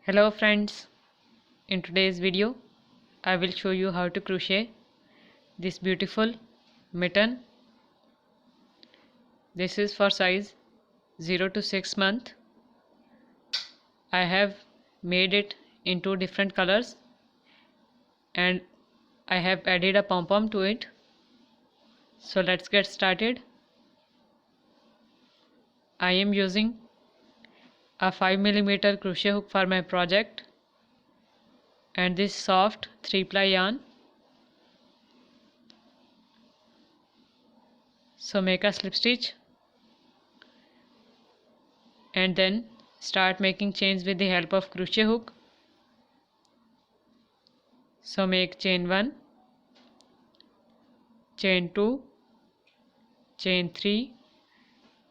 Hello friends, in today's video I will show you how to crochet this beautiful mitten. This is for size 0 to 6 month. I have made it in two different colors and I have added a pom-pom to it. So let's get started. I am using a 5mm crochet hook for my project and this soft 3-ply yarn. So make a slip stitch and then start making chains with the help of crochet hook. So make chain 1, chain 2, chain 3,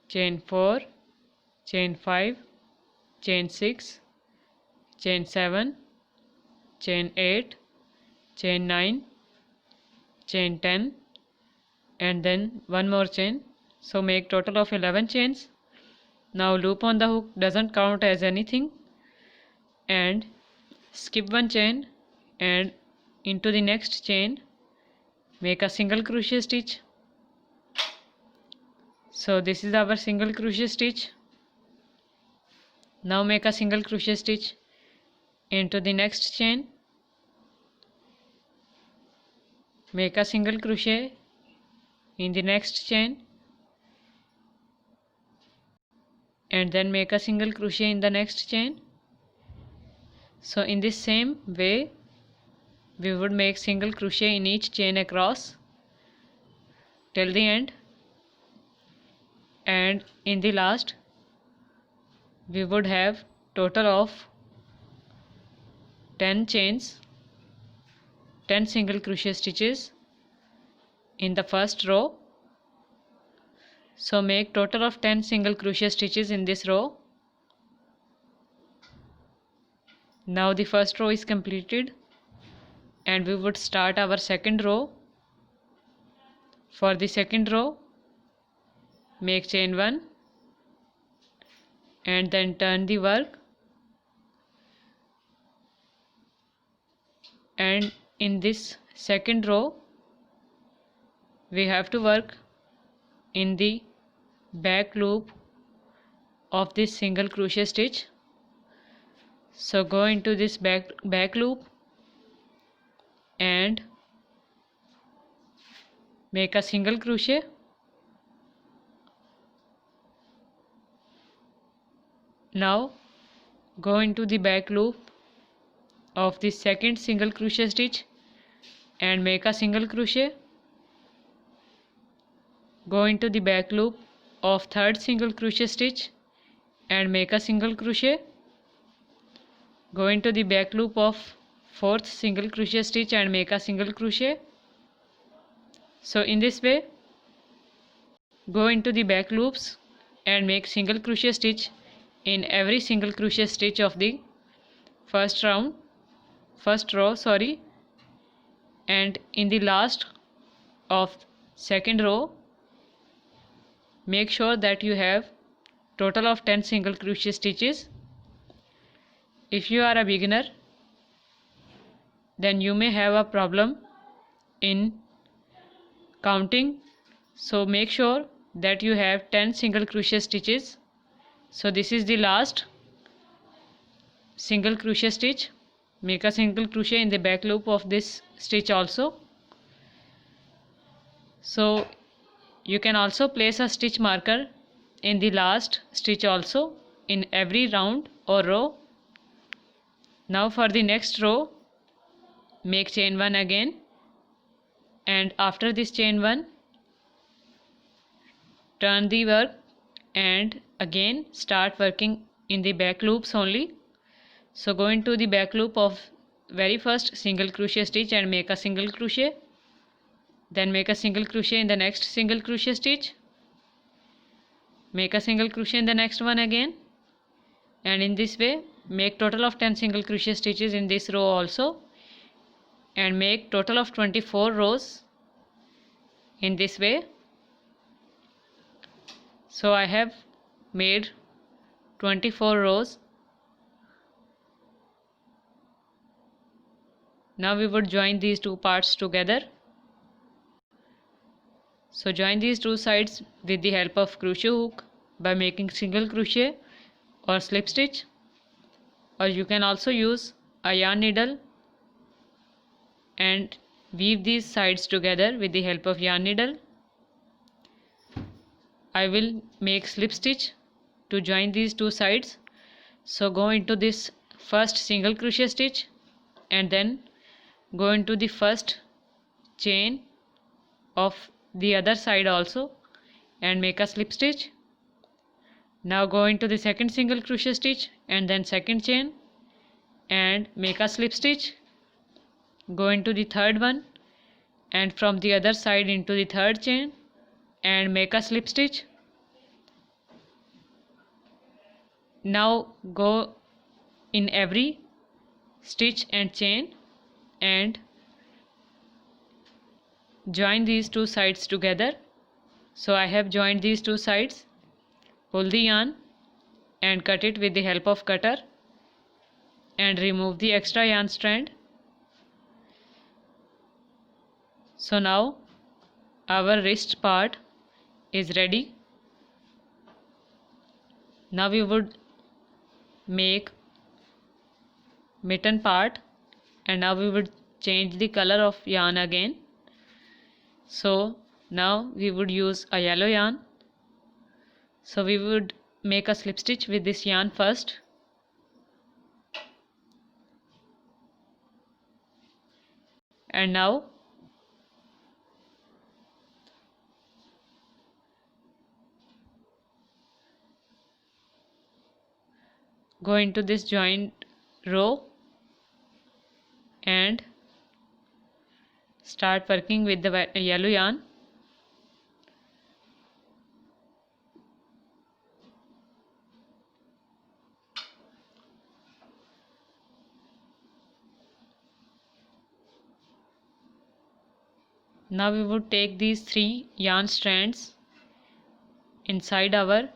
chain 4, chain 5, chain 6, chain 7, chain 8, chain 9, chain 10 and then one more chain. So make total of 11 chains. Now loop on the hook doesn't count as anything and skip one chain and into the next chain make a single crochet stitch. So this is our single crochet stitch. Now make a single crochet stitch into the next chain, make a single crochet in the next chain and then make a single crochet in the next chain. So in this same way we would make single crochet in each chain across till the end, and in the last we would have total of 10 chains, 10 single crochet stitches in the first row. So make total of 10 single crochet stitches in this row. Now the first row is completed and we would start our second row. For the second row make chain 1 and then turn the work, and in this second row we have to work in the back loop of this single crochet stitch. So go into this back loop and make a single crochet. Now go into the back loop of the second single crochet stitch and make a single crochet. Go into the back loop of third single crochet stitch and make a single crochet. Go into the back loop of fourth single crochet stitch and make a single crochet. So in this way go into the back loops and make single crochet stitch in every single crochet stitch of the first row, and in the last of second row make sure that you have total of 10 single crochet stitches. If you are a beginner then you may have a problem in counting, so make sure that you have 10 single crochet stitches. So this is the last single crochet stitch. Make a single crochet in the back loop of this stitch also. So you can also place a stitch marker in the last stitch also in every round or row. Now for the next row make chain 1 again, and after this chain 1 turn the work and again start working in the back loops only. So go into the back loop of very first single crochet stitch and make a single crochet, then make a single crochet in the next single crochet stitch, make a single crochet in the next one again, and in this way make total of 10 single crochet stitches in this row also, and make total of 24 rows in this way. So I have made 24 rows Now we would join these two parts together. So join these two sides with the help of crochet hook by making single crochet or slip stitch, or you can also use a yarn needle and weave these sides together with the help of yarn needle. I will make slip stitch to join these two sides. So go into this first single crochet stitch and then go into the first chain of the other side also and make a slip stitch. Now go into the second single crochet stitch and then second chain and make a slip stitch. Go into the third one and from the other side into the third chain and make a slip stitch. Now go in every stitch and chain and join these two sides together. So I have joined these two sides. Pull the yarn and cut it with the help of cutter and remove the extra yarn strand. So now our wrist part is ready. Now we would make mitten part, and now we would change the color of yarn again. So now we would use a yellow yarn. So we would make a slip stitch with this yarn first. And now go into this joined row and start working with the yellow yarn. Now we would take these 3 yarn strands inside our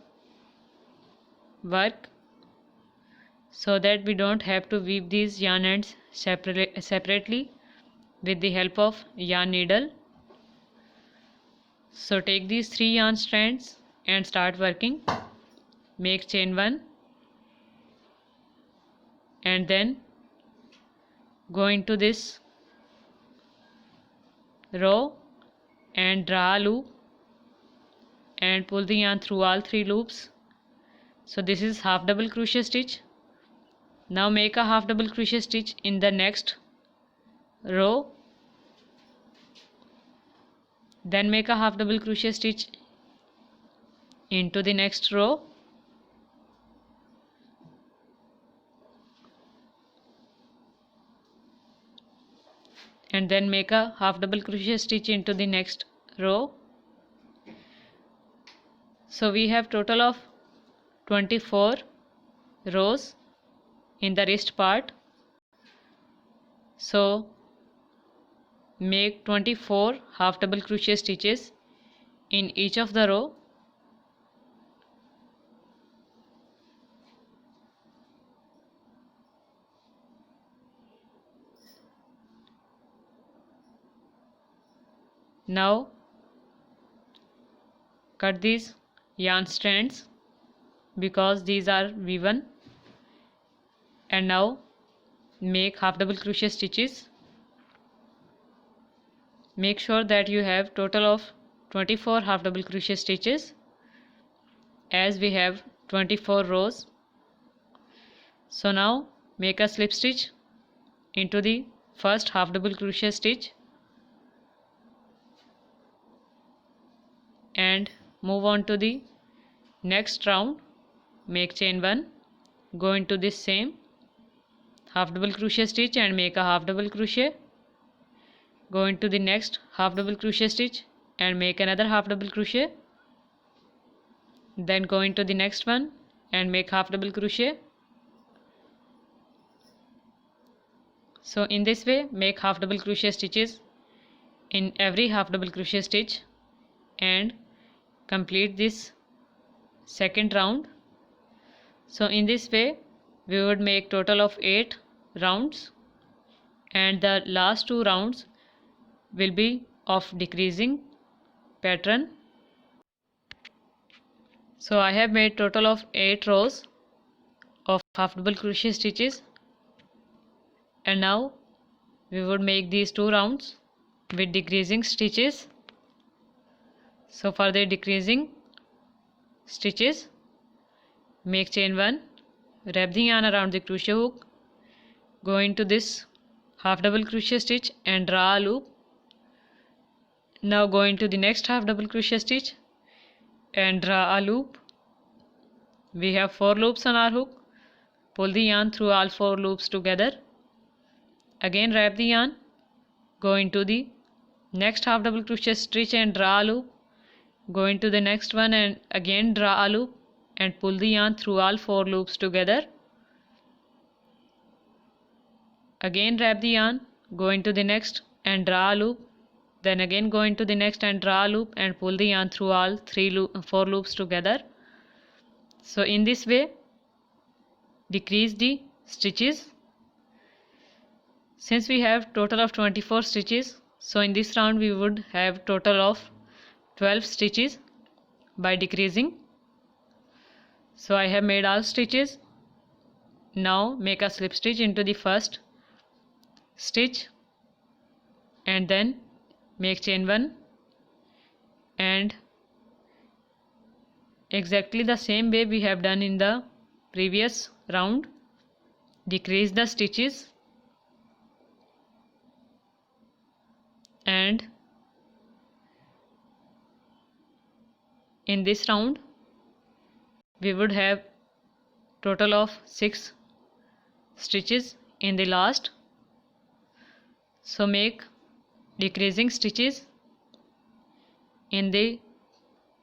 work so that we don't have to weave these yarn ends separately with the help of yarn needle. So take these 3 yarn strands and start working. Make chain 1 and then go into this row and draw a loop and pull the yarn through all 3 loops. So this is half double crochet stitch. Now make a half double crochet stitch in the next row, then make a half double crochet stitch into the next row, and then make a half double crochet stitch into the next row. So we have total of 24 rows in the wrist part. So make 24 half double crochet stitches in each of the row. Now cut these yarn strands because these are woven, and now make half double crochet stitches. Make sure that you have total of 24 half double crochet stitches as we have 24 rows. So now make a slip stitch into the first half double crochet stitch and move on to the next round. Make chain 1, go into this same half double crochet stitch and make a half double crochet. Go into the next half double crochet stitch and make another half double crochet. Then go into the next one and make half double crochet. So in this way make half double crochet stitches in every half double crochet stitch and complete this second round. So in this way we would make total of 8 rounds and the last 2 rounds will be of decreasing pattern. So I have made total of 8 rows of half double crochet stitches, and now we would make these 2 rounds with decreasing stitches. So for the decreasing stitches, make chain 1, wrap the yarn around the crochet hook, go into this half double crochet stitch and draw a loop. Now go into the next half double crochet stitch and draw a loop. We have 4 loops on our hook. Pull the yarn through all 4 loops together. Again wrap the yarn, go into the next half double crochet stitch and draw a loop. Go into the next one and again draw a loop and pull the yarn through all 4 loops together. Again wrap the yarn, go into the next and draw a loop. Then again go into the next and draw a loop and pull the yarn through all 4 loops together. So in this way, decrease the stitches. Since we have total of 24 stitches, so in this round we would have total of 12 stitches by decreasing. So I have made all stitches. Now make a slip stitch into the first stitch and then make chain 1 and exactly the same way we have done in the previous round, decrease the stitches and in this round we would have total of 6 stitches in the last. So make decreasing stitches in the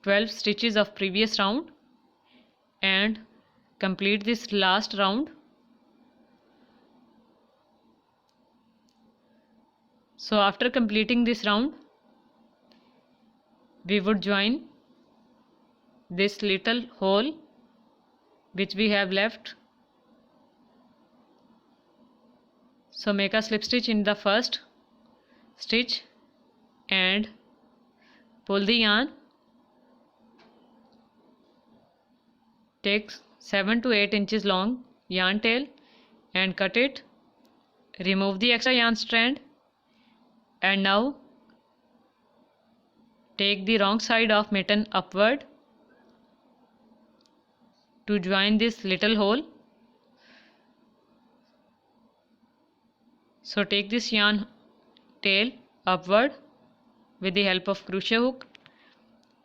12 stitches of previous round and complete this last round. So after completing this round, we would join this little hole which we have left. So make a slip stitch in the first stitch and pull the yarn. Take 7 to 8 inches long yarn tail and cut it. Remove the extra yarn strand and now take the wrong side of mitten upward to join this little hole. So take this yarn tail upward with the help of crochet hook,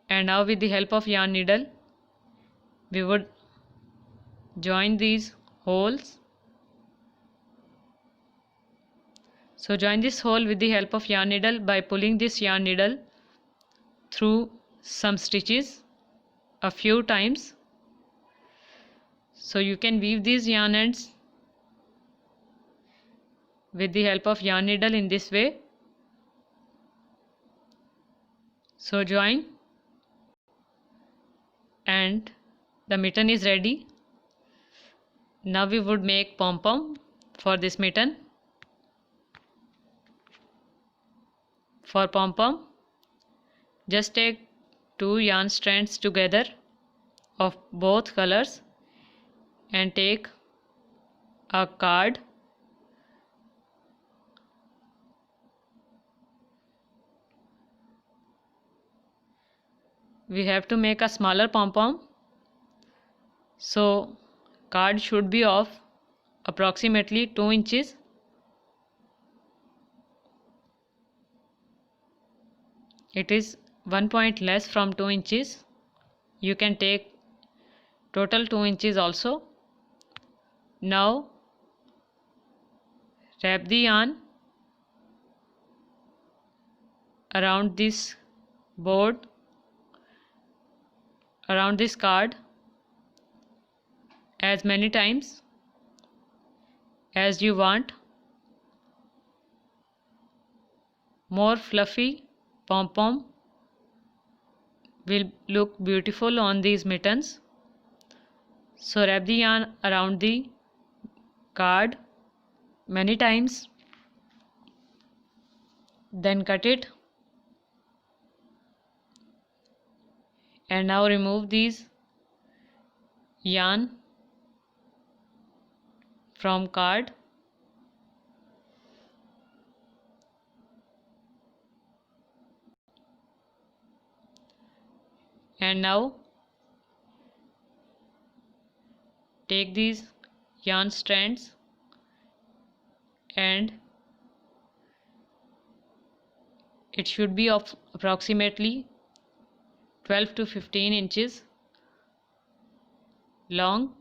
and now with the help of yarn needle we would join these holes. So join this hole with the help of yarn needle by pulling this yarn needle through some stitches a few times. So you can weave these yarn ends with the help of yarn needle in this way. So join and the mitten is ready. Now we would make pom-pom for this mitten. For pom-pom, just take 2 yarn strands together of both colors and take a card. We have to make a smaller pom-pom, so card should be of approximately 2 inches. It is 1 point less from 2 inches. You can take total 2 inches also. Now wrap the yarn around this board, around this card as many times as you want. More fluffy pom-pom will look beautiful on these mittens. So wrap the yarn around the card many times then cut it, and now remove these yarn from card. And now take these yarn strands and it should be of approximately 12 to 15 inches long.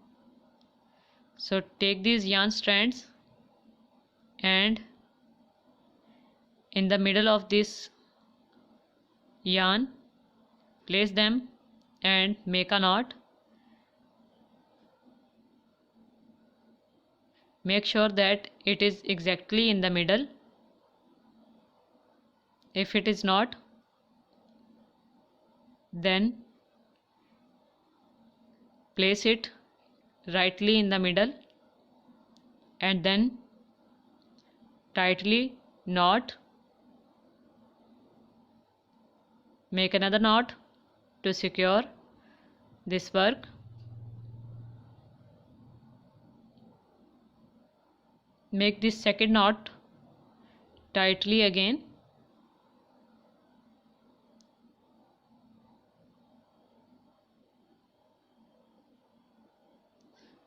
So take these yarn strands and in the middle of this yarn place them and make a knot. Make sure that it is exactly in the middle. If it is not, then place it rightly in the middle and then tightly knot. Make another knot to secure this work. Make this second knot tightly again.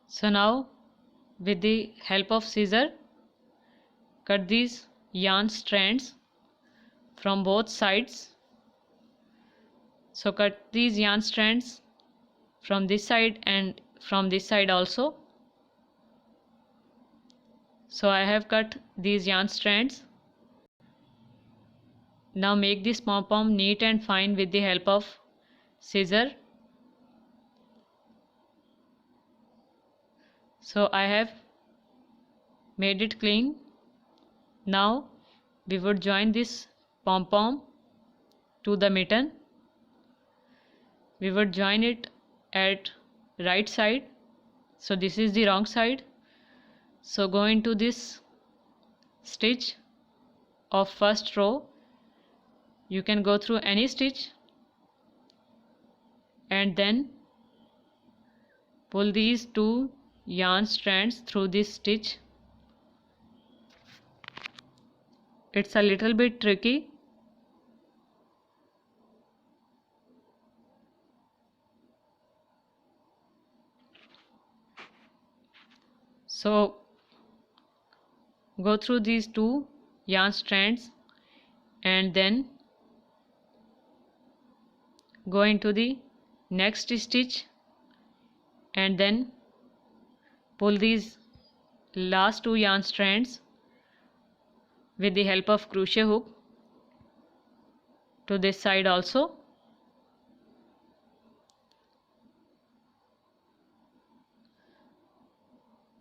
So now with the help of scissor, cut these yarn strands from both sides. So cut these yarn strands from this side and from this side also. So I have cut these yarn strands. Now make this pom-pom neat and fine with the help of scissor. So I have made it clean. Now we would join this pom-pom to the mitten. We would join it at right side. So this is the wrong side. So go into this stitch of first row. You can go through any stitch and then pull these two yarn strands through this stitch. It's a little bit tricky. So go through these two yarn strands and then go into the next stitch and then pull these last two yarn strands with the help of crochet hook to this side also.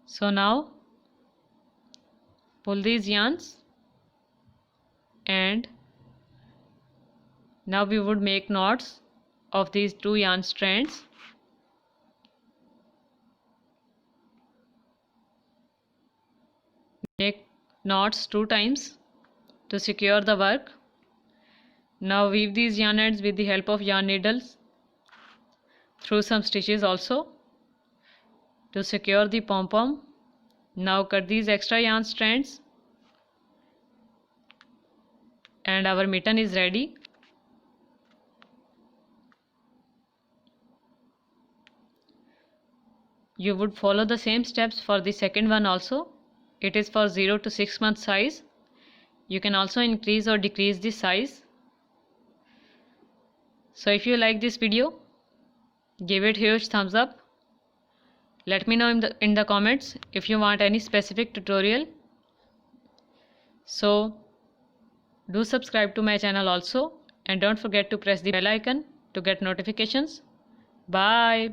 So now pull these yarns and now we would make knots of these two yarn strands. Make knots 2 times to secure the work. Now weave these yarn ends with the help of yarn needles through some stitches also to secure the pom-pom. Now cut these extra yarn strands and our mitten is ready. You would follow the same steps for the second one also. It is for 0 to 6 month size. You can also increase or decrease the size. So if you like this video, give it huge thumbs up. Let me know in the comments if you want any specific tutorial. So do subscribe to my channel also and don't forget to press the bell icon to get notifications. Bye.